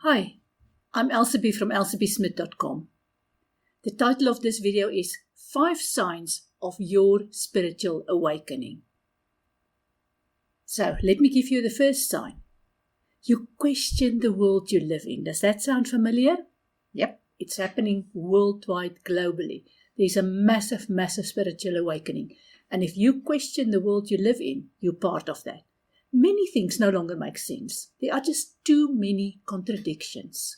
Hi, I'm Elsaby from elsabysmith.com. The title of this video is 5 Signs of Your Spiritual Awakening. So, let me give you the first sign. You question the world you live in. Does that sound familiar? Yep, it's happening worldwide, globally. There's a massive, massive spiritual awakening. And if you question the world you live in, you're part of that. Many things no longer make sense. There are just too many contradictions.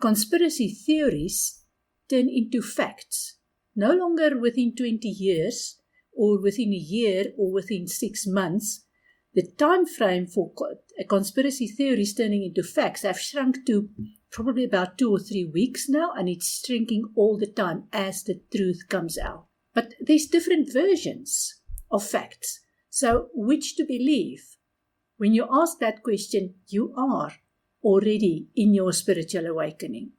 Conspiracy theories turn into facts, no longer within 20 years, or within a year, or within 6 months. The time frame for conspiracy theories turning into facts have shrunk to probably about 2 or 3 weeks now, and it's shrinking all the time as the truth comes out. But there's different versions of facts. So, which to believe? When you ask that question, you are already in your spiritual awakening.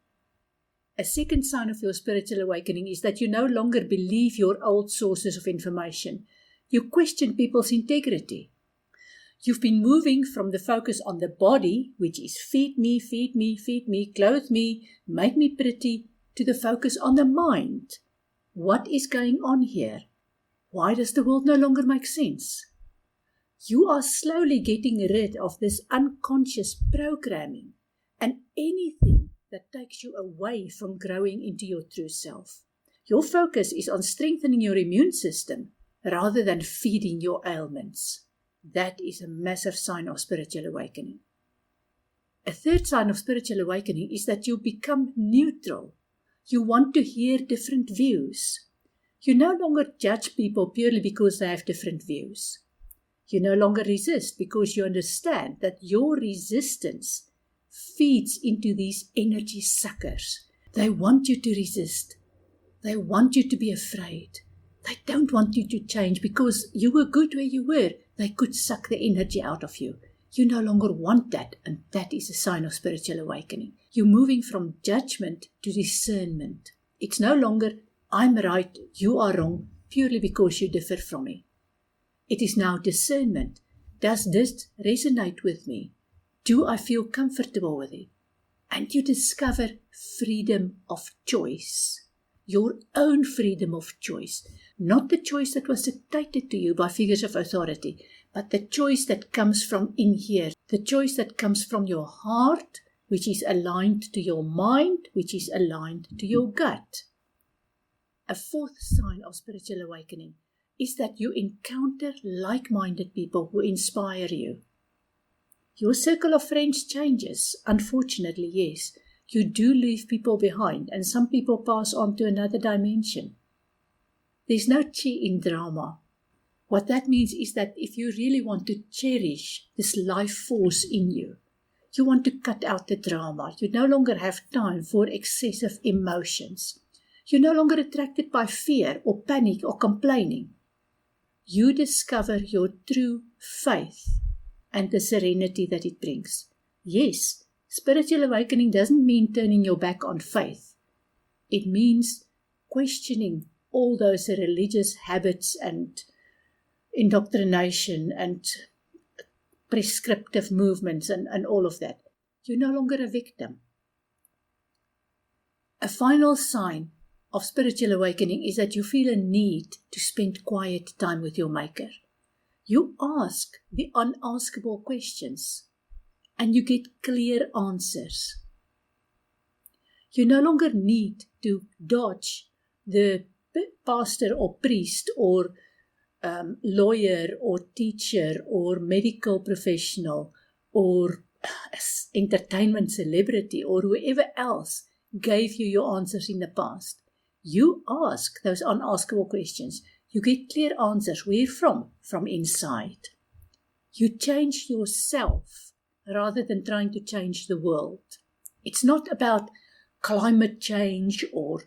A second sign of your spiritual awakening is that you no longer believe your old sources of information. You question people's integrity. You've been moving from the focus on the body, which is feed me, feed me, feed me, clothe me, make me pretty, to the focus on the mind. What is going on here? Why does the world no longer make sense? You are slowly getting rid of this unconscious programming and anything that takes you away from growing into your true self. Your focus is on strengthening your immune system rather than feeding your ailments. That is a massive sign of spiritual awakening. A third sign of spiritual awakening is that you become neutral. You want to hear different views. You no longer judge people purely because they have different views. You no longer resist because you understand that your resistance feeds into these energy suckers. They want you to resist. They want you to be afraid. They don't want you to change because you were good where you were. They could suck the energy out of you. You no longer want that, and that is a sign of spiritual awakening. You're moving from judgment to discernment. It's no longer, I'm right, you are wrong, purely because you differ from me. It is now discernment. Does this resonate with me? Do I feel comfortable with it? And you discover freedom of choice. Your own freedom of choice. Not the choice that was dictated to you by figures of authority, but the choice that comes from in here. The choice that comes from your heart, which is aligned to your mind, which is aligned to your gut. A fourth sign of spiritual awakening is that you encounter like-minded people who inspire you. Your circle of friends changes. Unfortunately, yes. You do leave people behind, and some people pass on to another dimension. There's no chi in drama. What that means is that if you really want to cherish this life force in you, you want to cut out the drama. You no longer have time for excessive emotions. You're no longer attracted by fear or panic or complaining. You discover your true faith and the serenity that it brings. Yes, spiritual awakening doesn't mean turning your back on faith. It means questioning all those religious habits and indoctrination and prescriptive movements and all of that. You're no longer a victim. A final sign of spiritual awakening is that you feel a need to spend quiet time with your Maker. You ask the unaskable questions and you get clear answers. You no longer need to dodge the pastor or priest or lawyer or teacher or medical professional or entertainment celebrity or whoever else gave you your answers in the past. You ask those unaskable questions. You get clear answers. Where from? From inside. You change yourself rather than trying to change the world. It's not about climate change or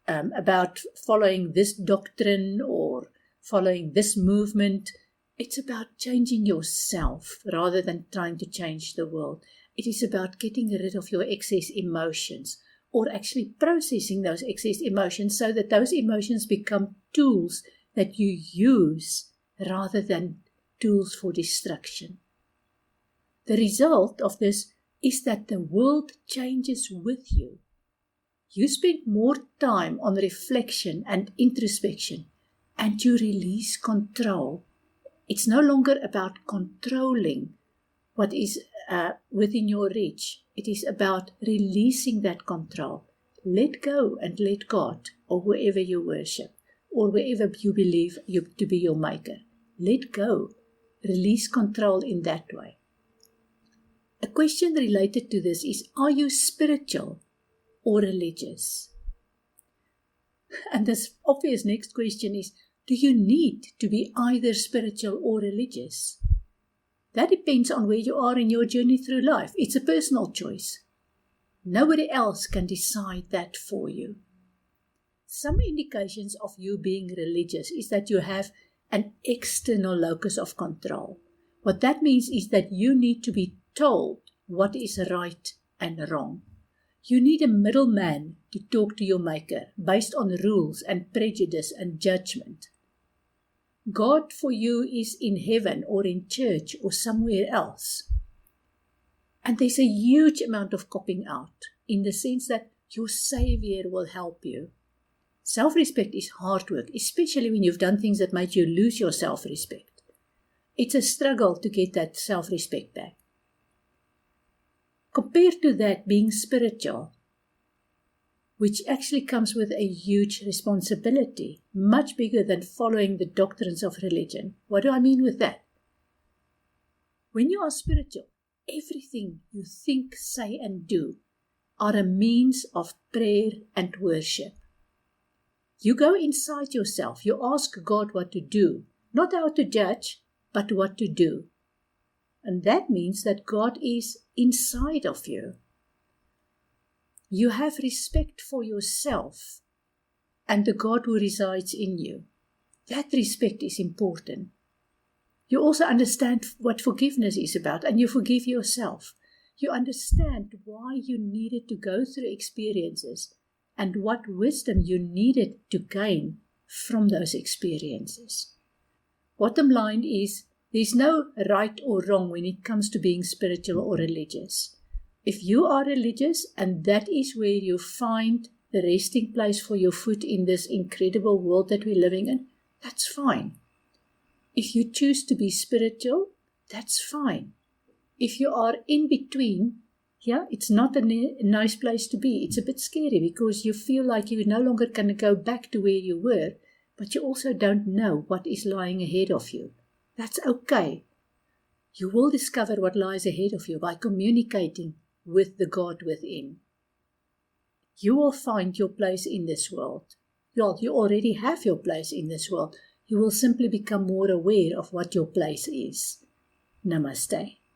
about following this doctrine or following this movement. It's about changing yourself rather than trying to change the world. It is about getting rid of your excess emotions, or actually processing those excess emotions so that those emotions become tools that you use rather than tools for destruction. The result of this is that the world changes with you. You spend more time on reflection and introspection, and you release control. It's no longer about controlling what is within your reach. It is about releasing that control. Let go and let God, or whoever you worship, or wherever you believe you to be your maker. Let go. Release control in that way. A question related to this is, are you spiritual or religious? And this obvious next question is, do you need to be either spiritual or religious? That depends on where you are in your journey through life. It's a personal choice. Nobody else can decide that for you. Some indications of you being religious is that you have an external locus of control. What that means is that you need to be told what is right and wrong. You need a middleman to talk to your maker based on rules and prejudice and judgment. God for you is in heaven or in church or somewhere else. And there's a huge amount of copping out in the sense that your Savior will help you. Self-respect is hard work, especially when you've done things that made you lose your self-respect. It's a struggle to get that self-respect back. Compared to that, being spiritual, which actually comes with a huge responsibility, much bigger than following the doctrines of religion. What do I mean with that? When you are spiritual, everything you think, say, and do are a means of prayer and worship. You go inside yourself, you ask God what to do, not how to judge, but what to do. And that means that God is inside of you. You have respect for yourself and the God who resides in you. That respect is important. You also understand what forgiveness is about, and you forgive yourself. You understand why you needed to go through experiences and what wisdom you needed to gain from those experiences. Bottom line is, there's no right or wrong when it comes to being spiritual or religious. If you are religious and that is where you find the resting place for your foot in this incredible world that we're living in, that's fine. If you choose to be spiritual, that's fine. If you are in between, it's not a nice place to be. It's a bit scary because you feel like you're no longer going to go back to where you were, but you also don't know what is lying ahead of you. That's okay. You will discover what lies ahead of you by communicating with the God within. You will find your place in this world. Well, you already have your place in this world. You will simply become more aware of what your place is. Namaste.